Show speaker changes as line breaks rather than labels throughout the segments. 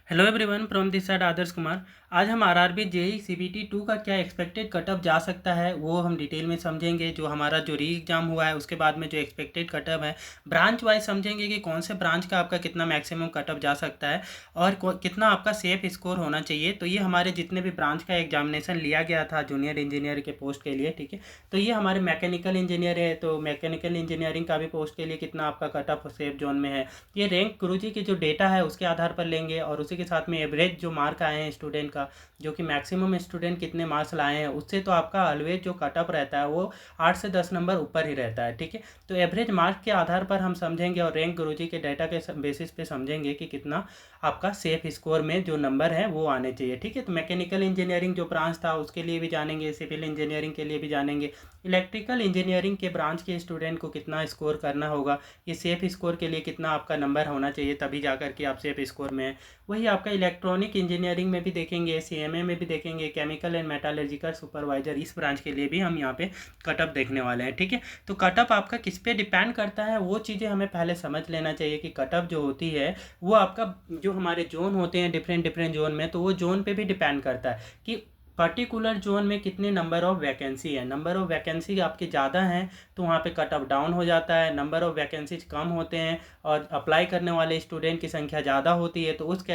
Hello everyone from this side Adarsh Kumar. आज हम RRB JE CBT 2 का क्या एक्सपेक्टेड कटअप जा सकता है वो हम डिटेल में समझेंगे। जो हमारा जो री एग्ज़ाम हुआ है उसके बाद में जो एक्सपेक्टेड कटअप है ब्रांच वाइज समझेंगे कि कौन से ब्रांच का आपका कितना मैक्सिमम कटअप जा सकता है और कितना आपका सेफ स्कोर होना चाहिए। तो ये हमारे जितने भी ब्रांच का एग्जामिनेशन लिया गया था जूनियर इंजीनियर के पोस्ट के लिए, ठीक है। तो ये हमारे मैकेनिकल इंजीनियर है, तो मैकेनिकल इंजीनियरिंग का भी पोस्ट के लिए कितना आपका कटअप सेफ जोन में है ये रैंक गुरुजी की जो डेटा है उसके आधार पर लेंगे, और उसी के साथ में एवरेज जो मार्क आए हैं स्टूडेंट का, जो कि मैक्सिमम स्टूडेंट कितने मार्क्स लाए हैं उससे तो आपका ऑलवेज जो कटअप रहता है वो 8 से 10 नंबर ऊपर ही रहता है, ठीक है। तो एवरेज मार्क के आधार पर हम समझेंगे और रैंक गुरुजी के डेटा के बेसिस पे समझेंगे कि कितना आपका सेफ स्कोर में जो नंबर है वो आने चाहिए, ठीक है। तो मैकेनिकल इंजीनियरिंग जो ब्रांच था उसके लिए भी जानेंगे, सिविल इंजीनियरिंग के लिए भी जानेंगे, इलेक्ट्रिकल इंजीनियरिंग के ब्रांच के स्टूडेंट को कितना स्कोर करना होगा, ये सेफ स्कोर के लिए कितना आपका नंबर होना चाहिए तभी जा कर के आप सेफ स्कोर में है। वही आपका इलेक्ट्रॉनिक इंजीनियरिंग में भी देखेंगे, सीएमए में भी देखेंगे, केमिकल एंड मेटालर्जिकल सुपरवाइजर, इस ब्रांच के लिए भी हम यहाँ पे कटअप देखने वाले हैं, ठीक है। तो कटअप आपका किस पे डिपेंड करता है वो चीज़ें हमें पहले समझ लेना चाहिए कि कटअप जो होती है वो आपका जो हमारे जोन होते हैं डिफरेंट डिफरेंट जोन में, तो वो जोन पे भी डिपेंड करता है कि पर्टिकुलर जोन में कितने नंबर ऑफ वैकेंसी है। नंबर ऑफ वैकेंसी आपके ज़्यादा हैं तो वहाँ पे कट ऑफ डाउन हो जाता है, नंबर ऑफ वैकेंसीज कम होते हैं और अप्लाई करने वाले स्टूडेंट की संख्या ज़्यादा होती है तो उस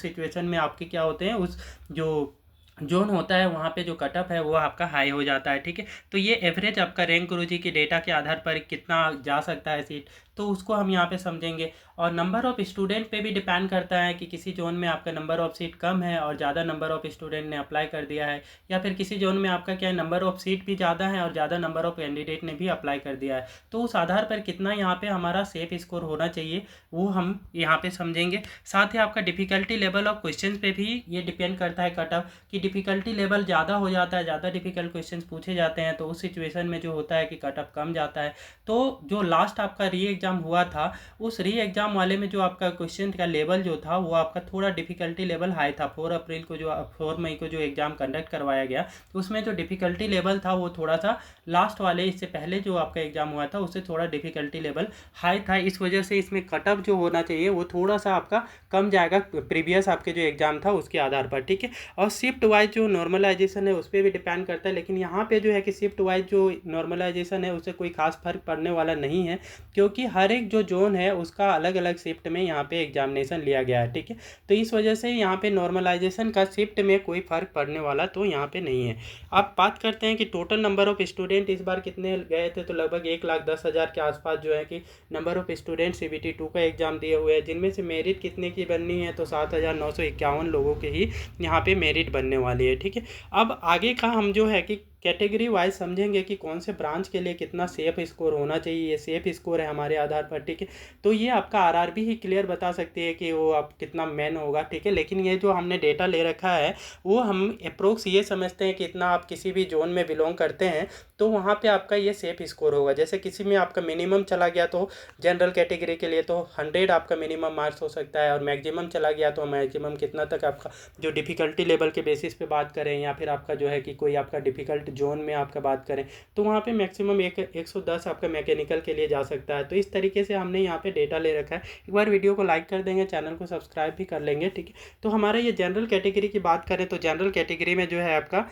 सिचुएशन में आपके क्या होते हैं, उस जो जोन होता है वहाँ पे जो कटअप है वो आपका हाई हो जाता है, ठीक है। तो ये एवरेज आपका रैंक गुरुजी की डेटा के आधार पर कितना जा सकता है सीट, तो उसको हम यहाँ पे समझेंगे। और नंबर ऑफ़ स्टूडेंट पे भी डिपेंड करता है कि किसी जोन में आपका नंबर ऑफ़ सीट कम है और ज़्यादा नंबर ऑफ़ स्टूडेंट ने अप्लाई कर दिया है, या फिर किसी जोन में आपका क्या है नंबर ऑफ़ सीट भी ज़्यादा है और ज़्यादा नंबर ऑफ़ कैंडिडेट ने भी अप्लाई कर दिया है। तो उस आधार पर कितना यहाँ पे हमारा सेफ स्कोर होना चाहिए वो हम यहाँ पे समझेंगे। साथ ही आपका डिफ़िकल्टी लेवल ऑफ क्वेश्चन पे भी ये डिपेंड करता है कटअप, कि डिफ़िकल्टी लेवल ज़्यादा हो जाता है, ज़्यादा डिफ़िकल्ट क्वेश्चन पूछे जाते हैं तो उस सिचुएशन में जो होता है कि कटअप कम जाता है। तो जो लास्ट आपका री एग्ज़ाम हुआ था उस री एग्ज़ाम वाले में जो आपका क्वेश्चन का लेवल जो था वो आपका थोड़ा डिफ़िकल्टी लेवल हाई था। 4 अप्रैल को जो 4 मई को जो एग्ज़ाम कंडक्ट करवाया गया तो उसमें जो डिफ़िकल्टी लेवल था वो थोड़ा सा लास्ट वाले इससे पहले जो आपका एग्ज़ाम हुआ था उससे थोड़ा डिफ़िकल्टी लेवल हाई था। इस वजह से इसमें कटअप जो होना चाहिए वो थोड़ा सा आपका कम जाएगा प्रीवियस आपके जो एग्ज़ाम था उसके आधार पर, ठीक है। और शिफ्ट वाइज जो नॉर्मलाइजेशन है उस पर भी डिपेंड करता है, लेकिन यहाँ पे जो है कि शिफ्ट वाइज जो नॉर्मलाइजेशन है उससे कोई खास फर्क पड़ने वाला नहीं है, क्योंकि हर एक जो जोन है उसका अलग अलग शिफ्ट में यहाँ पे एग्जामिनेशन लिया गया है, ठीक है। तो इस वजह से यहाँ पे नॉर्मलाइजेशन का शिफ्ट में कोई फ़र्क पड़ने वाला तो यहाँ पे नहीं है। आप बात करते हैं कि टोटल नंबर ऑफ़ स्टूडेंट इस बार कितने गए थे, तो लगभग 1,10,000 के आसपास जो है कि नंबर ऑफ़ स्टूडेंट सीबीटी 2 का एग्ज़ाम दिए हुए हैं, जिनमें से मेरिट कितने की बननी है तो 7,951 लोगों के ही यहाँ पे मेरिट बनने वाली है, ठीक है। अब आगे का हम जो है कि कैटेगरी वाइज समझेंगे कि कौन से ब्रांच के लिए कितना सेफ स्कोर होना चाहिए, ये सेफ स्कोर है हमारे आधार पर, ठीक है। तो ये आपका आरआरबी ही क्लियर बता सकती है कि वो आप कितना मैन होगा, ठीक है। लेकिन ये जो हमने डेटा ले रखा है वो हम अप्रोक्स ये समझते हैं कि इतना आप किसी भी जोन में बिलोंग करते हैं तो वहाँ पे आपका ये सेफ स्कोर होगा। जैसे किसी में आपका मिनिमम चला गया तो जनरल कैटेगरी के लिए तो 100 आपका मिनिमम मार्क्स हो सकता है, और मैक्सिमम चला गया तो मैक्सिमम कितना तक आपका जो डिफ़िकल्टी लेवल के बेसिस पे बात करें, या फिर आपका जो है कि कोई आपका डिफ़िकल्ट जोन में आपका बात करें तो वहाँ पे मैक्सिमम 110 आपका मैकेनिकल के लिए जा सकता है। तो इस तरीके से हमने यहाँ पे डेटा ले रखा है। एक बार वीडियो को लाइक कर देंगे, चैनल को सब्सक्राइब भी कर लेंगे, ठीक है। तो हमारे ये जनरल कैटेगरी की बात करें तो जनरल कैटेगरी में जो है आपका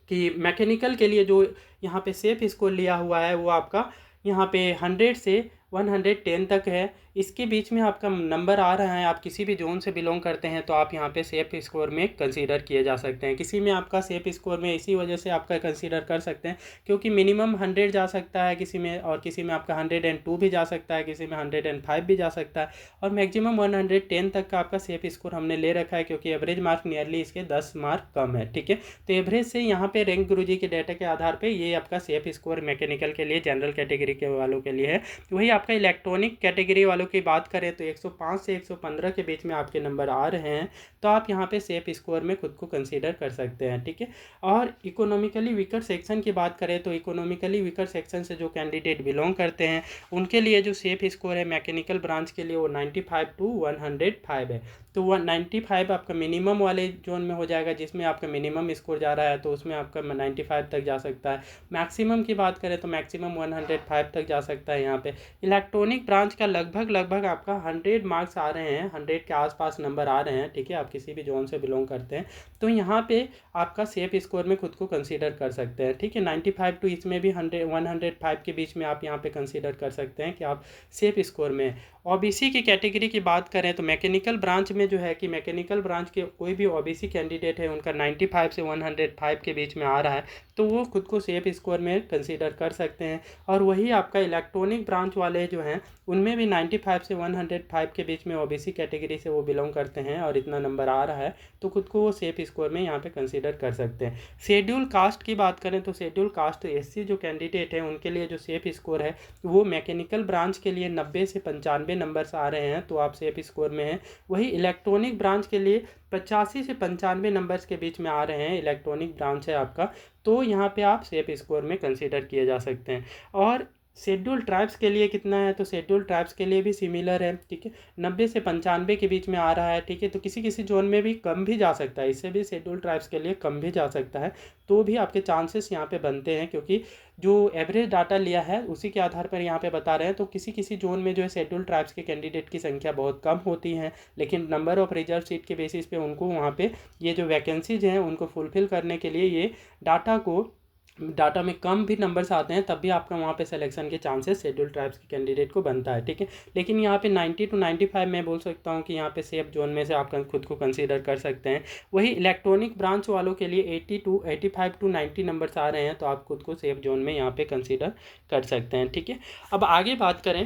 कि मैकेनिकल के लिए जो यहाँ पे सेफ स्कोर लिया हुआ है वो आपका यहाँ पे 100 से 110 तक है। इसके बीच में आपका नंबर आ रहा है, आप किसी भी जोन से बिलोंग करते हैं तो आप यहाँ पे सेफ स्कोर में कंसीडर किए जा सकते हैं। किसी में आपका सेफ स्कोर में इसी वजह से आपका कंसीडर कर सकते हैं क्योंकि मिनिमम 100 जा सकता है किसी में, और किसी में आपका 102 भी जा सकता है, किसी में 105 भी जा सकता है, और मैक्सिमम 110 तक का आपका सेफ स्कोर हमने ले रखा है क्योंकि एवरेज मार्क नियरली इसके 10 मार्क कम है, ठीक है। तो एवरेज से यहाँ पे रैंक गुरुजी के डाटा के आधार पर ये आपका सेफ स्कोर मैकेनिकल के लिए जनरल कैटेगरी के वालों के लिए है। वही आपका इलेक्ट्रॉनिक कैटेगरी वालों की बात करें तो 105 से 115 के बीच में आपके नंबर आ रहे हैं तो आप यहाँ पे सेफ स्कोर में खुद को कंसीडर कर सकते हैं, ठीक है। और इकोनॉमिकली वीकर सेक्शन की बात करें तो इकोनॉमिकली वीकर सेक्शन से जो कैंडिडेट बिलोंग करते हैं उनके लिए जो सेफ स्कोर है मैकेनिकल ब्रांच के लिए वो 95 to 105 है। तो 195 आपका मिनिमम वाले जोन में हो जाएगा, जिसमें आपका मिनिमम स्कोर जा रहा है तो उसमें आपका 95 तक जा सकता है। मैक्सिमम की बात करें तो मैक्सिमम 105 तक जा सकता है यहाँ पे। इलेक्ट्रॉनिक ब्रांच का लगभग आपका 100 मार्क्स आ रहे हैं, 100 के आसपास नंबर आ रहे हैं, ठीक है, आप किसी भी जोन से बिलोंग करते हैं तो यहाँ पे आपका सेफ स्कोर में खुद को कंसीडर कर सकते हैं, ठीक है। 95 टू इसमें भी 105 के बीच में आप यहाँ पे कंसीडर कर सकते हैं कि आप सेफ स्कोर में। ओबीसी की कैटेगरी की बात करें तो मैकेनिकल ब्रांच में जो है कि मैकेनिकल ब्रांच के कोई भी ओबीसी कैंडिडेट है उनका 95 से 105 के बीच में आ रहा है तो वो खुद को सेफ स्कोर में कंसीडर कर सकते हैं। और वही आपका इलेक्ट्रॉनिक ब्रांच वाले जो हैं उनमें भी 95 से 105 के बीच में ओबीसी कैटेगरी से वो बिलोंग करते हैं और इतना नंबर आ रहा है तो खुद को वो सेफ स्कोर में यहाँ पे कंसीडर कर सकते हैं। शेड्यूल कास्ट की बात करें तो शेड्यूल कास्ट एससी जो कैंडिडेट है उनके लिए जो सेफ स्कोर है वो मैकेनिकल ब्रांच के लिए 90 से 95 नंबर्स आ रहे हैं तो आप सेफ स्कोर में हैं। वही इलेक्ट्रॉनिक ब्रांच के लिए 85 से 95 नंबर्स के बीच में आ रहे हैं, इलेक्ट्रॉनिक ब्रांच है आपका, तो यहाँ पे आप सेफ स्कोर में कंसीडर किए जा सकते हैं। और शेड्यूल ट्राइब्स के लिए कितना है तो शेड्यूल ट्राइब्स के लिए भी सिमिलर है, ठीक है, 90 से 95 के बीच में आ रहा है, ठीक है, तो किसी किसी जोन में भी कम भी जा सकता है, इससे भी शेड्यूल ट्राइब्स के लिए कम भी जा सकता है, तो भी आपके चांसेस यहाँ पे बनते हैं क्योंकि जो एवरेज डाटा लिया है उसी के आधार पर यहाँ पे बता रहे हैं। तो किसी किसी जोन में जो है शेड्यूल ट्राइब्स के कैंडिडेट की संख्या बहुत कम होती है लेकिन नंबर ऑफ रिजर्व सीट के बेसिस पे उनको वहाँ पे ये जो वैकेंसीज हैं उनको फुलफिल करने के लिए ये डाटा में कम भी नंबर्स आते हैं तब भी आपका वहाँ पे सिलेक्शन के चांसेस शेड्यूल ट्राइब्स के कैंडिडेट को बनता है, ठीक है। लेकिन यहाँ पे 90 टू 95 मैं बोल सकता हूँ कि यहाँ पे सेफ जोन में से आप खुद को कंसीडर कर सकते हैं। वही इलेक्ट्रॉनिक ब्रांच वालों के लिए 85 टू 90 नंबर्स आ रहे हैं तो आप खुद को सेफ जोन में यहाँ पे कंसीडर कर सकते हैं, ठीक है। अब आगे बात करें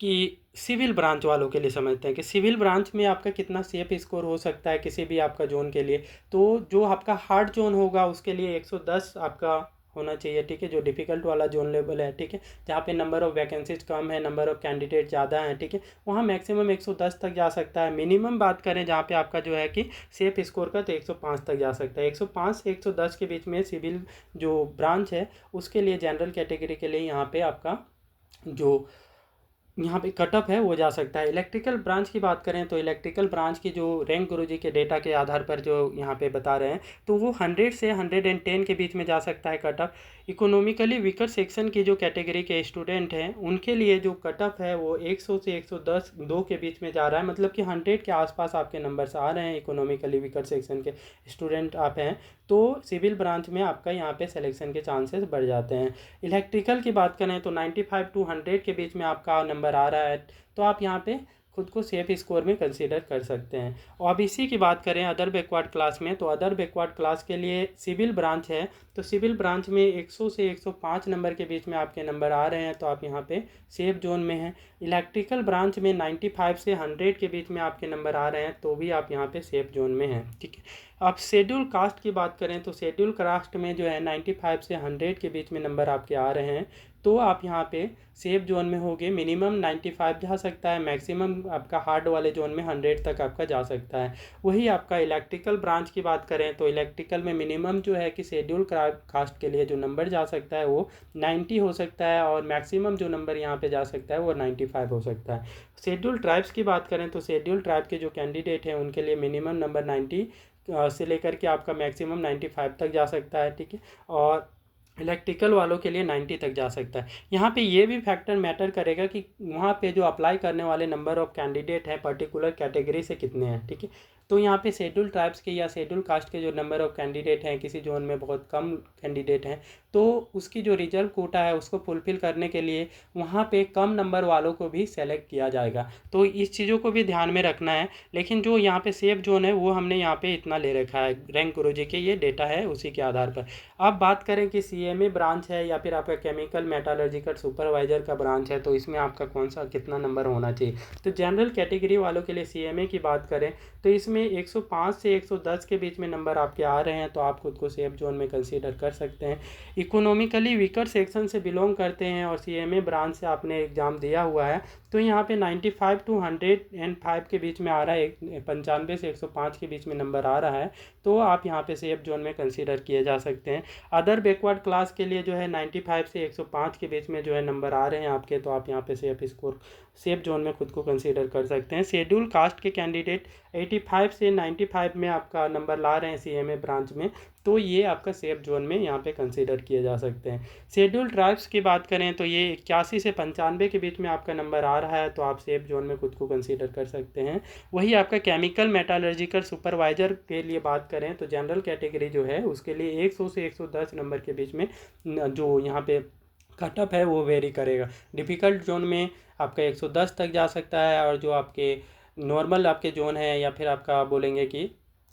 कि सिविल ब्रांच वालों के लिए समझते हैं कि सिविल ब्रांच में आपका कितना सेफ स्कोर हो सकता है किसी भी आपका जोन के लिए। तो जो आपका हार्ड जोन होगा उसके लिए 110 आपका होना चाहिए, ठीक है, जो डिफ़िकल्ट वाला जोन लेवल है, ठीक है, जहाँ पे नंबर ऑफ़ वैकेंसीज कम है, नंबर ऑफ़ कैंडिडेट ज़्यादा हैं, ठीक है, वहाँ मैक्सिमम 110 तक जा सकता है। मिनिमम बात करें जहाँ पे आपका जो है कि सेफ स्कोर का तो 105 तक जा सकता है। 105 से 110 के बीच में सिविल जो ब्रांच है उसके लिए जनरल कैटेगरी के लिए यहाँ पे आपका जो यहाँ पे कटअप है वो जा सकता है। इलेक्ट्रिकल ब्रांच की बात करें तो इलेक्ट्रिकल ब्रांच की जो रैंक गुरुजी के डेटा के आधार पर जो यहाँ पे बता रहे हैं तो वो 100 से 110 के बीच में जा सकता है कटअप। इकोनॉमिकली वीकर सेक्शन की जो कैटेगरी के स्टूडेंट हैं उनके लिए जो कटअप है वो 100 से 110 2 के बीच में जा रहा है, मतलब कि 100 के आसपास आपके नंबर्स आ रहे हैं इकोनॉमिकली वीकर सेक्शन के स्टूडेंट आप हैं तो सिविल ब्रांच में आपका यहाँ पे सिलेक्शन के चांसेस बढ़ जाते हैं। इलेक्ट्रिकल की बात करें तो 95 टू 100 के बीच में आपका नंबर आ रहा है तो आप यहाँ पे खुद को सेफ स्कोर में कंसीडर कर सकते हैं। ओबीसी की बात करें अदर बैकवर्ड क्लास में तो अदर बैकवर्ड क्लास के लिए सिविल ब्रांच है तो सिविल ब्रांच में 100 से 105 नंबर के बीच में आपके नंबर आ रहे हैं तो आप यहाँ पे सेफ जोन में हैं। इलेक्ट्रिकल ब्रांच में 95 से 100 के बीच में आपके नंबर आ रहे हैं तो भी आप यहाँ पे सेफ जोन में हैं, ठीक है। अब शेड्यूल कास्ट की बात करें तो शेड्यूल कास्ट में जो है 95 से 100 के बीच में नंबर आपके आ रहे हैं तो आप यहाँ पे सेफ जोन में होगे। मिनिमम 95 जा सकता है, मैक्सिमम आपका हार्ड वाले जोन में 100 तक आपका जा सकता है। वही आपका इलेक्ट्रिकल ब्रांच की बात करें तो इलेक्ट्रिकल में मिनिमम जो है कि शेड्यूल कास्ट के लिए जो नंबर जा सकता है वो 90 हो सकता है और मैक्सिमम जो नंबर यहाँ पे जा सकता है वो 95 हो सकता है। शेड्यूल ट्राइब्स की बात करें तो शेड्यूल ट्राइब के जो कैंडिडेट हैं उनके लिए मिनिमम नंबर 90 से लेकर के आपका मैक्सिमम 95 तक जा सकता है, ठीक है, और इलेक्ट्रिकल वालों के लिए 90 तक जा सकता है। यहाँ पे ये भी फैक्टर मैटर करेगा कि वहाँ पे जो अप्लाई करने वाले नंबर ऑफ़ कैंडिडेट हैं पर्टिकुलर कैटेगरी से कितने हैं, ठीक है। तो यहाँ पे शेड्यूल ट्राइब्स के या शेड्यूल कास्ट के जो नंबर ऑफ़ कैंडिडेट हैं किसी जोन में बहुत कम कैंडिडेट हैं तो उसकी जो रिजर्व कोटा है उसको फुलफ़िल करने के लिए वहाँ पे कम नंबर वालों को भी सेलेक्ट किया जाएगा, तो इस चीज़ों को भी ध्यान में रखना है। लेकिन जो यहाँ पे सेफ जोन है वो हमने यहाँ पे इतना ले रखा है, रैंक गुरुजी के ये डेटा है उसी के आधार पर। अब बात करें कि सीएमए ब्रांच है या फिर आपका केमिकल मेटालर्जिकल सुपरवाइजर का ब्रांच है तो इसमें आपका कौन सा कितना नंबर होना चाहिए। तो जनरल कैटेगरी वालों के लिए सीएमए की बात करें तो इसमें 105 से 110 के बीच में नंबर आपके आ रहे हैं तो आप खुद को सेफ जोन में कंसीडर कर सकते हैं। इकोनॉमिकली वीकर सेक्शन से बिलोंग करते हैं और सीएमए ब्रांच से आपने एग्ज़ाम दिया हुआ है तो यहाँ पे 95 टू 105 के बीच में आ रहा है, 95 से 105 के बीच में नंबर आ रहा है तो आप यहाँ पे सेफ जोन में कंसीडर किए जा सकते हैं। अदर बैकवर्ड क्लास के लिए जो है 95 से 105 के बीच में जो है नंबर आ रहे हैं आपके तो आप यहाँ पे सेफ स्कोर सेफ जोन में खुद को कंसीडर कर सकते हैं। शेड्यूल कास्ट के कैंडिडेट 85 से 95 में आपका नंबर ला रहे हैं सीएमए ब्रांच में, तो ये आपका सेफ जोन में यहाँ पे कंसीडर किए जा सकते हैं। शेड्यूल ट्राइब्स की बात करें तो ये 81 से 95 के बीच में आपका नंबर आ रहा है, तो आप सेफ जोन में खुद को कंसीडर कर सकते हैं। वही आपका केमिकल मेटालर्जिकल सुपरवाइजर के लिए बात करें तो जनरल कैटेगरी जो है उसके लिए 100 से 110 नंबर के बीच में जो यहाँ पे कटअप है वो वेरी करेगा। डिफ़िकल्ट जोन में आपका 110 तक जा सकता है, और जो आपके नॉर्मल आपके जोन है या फिर आपका बोलेंगे कि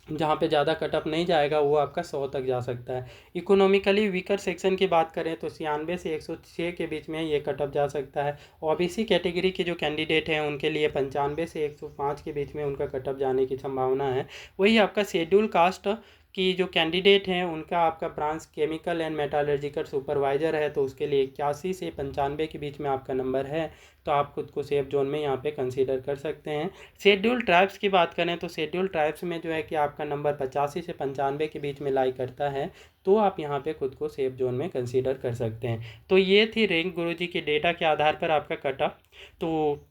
जहाँ पे ज़्यादा कटअप नहीं जाएगा वो आपका 100 तक जा सकता है। इकोनॉमिकली वीकर सेक्शन की बात करें तो 96 से 106 के बीच में ये कटअप जा सकता है। ओबीसी कैटेगरी के जो कैंडिडेट हैं उनके लिए 95 से 105 के बीच में उनका कटअप जाने की संभावना है। वही आपका शेड्यूल कास्ट कि जो कैंडिडेट हैं उनका आपका branch chemical and metallurgical supervisor है, तो उसके लिए 81 से 95 के बीच में आपका नंबर है, तो आप खुद को सेफ जोन में यहाँ पे कंसीडर कर सकते हैं। शेड्यूल ट्राइब्स की बात करें तो शेड्यूल ट्राइब्स में जो है कि आपका नंबर 85 से 95 के बीच में लाई करता है, तो आप यहाँ पे खुद को सेफ जोन में कंसीडर कर सकते हैं। तो ये थी रैंक गुरुजी की डेटा के आधार पर आपका कटअप। तो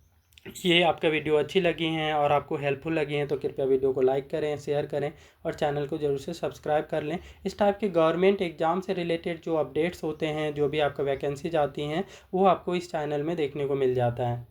ये आपका वीडियो अच्छी लगी हैं और आपको हेल्पफुल लगी हैं तो कृपया वीडियो को लाइक करें, शेयर करें और चैनल को ज़रूर से सब्सक्राइब कर लें। इस टाइप के गवर्नमेंट एग्ज़ाम से रिलेटेड जो अपडेट्स होते हैं, जो भी आपका वैकेंसीज आती हैं, वो आपको इस चैनल में देखने को मिल जाता है।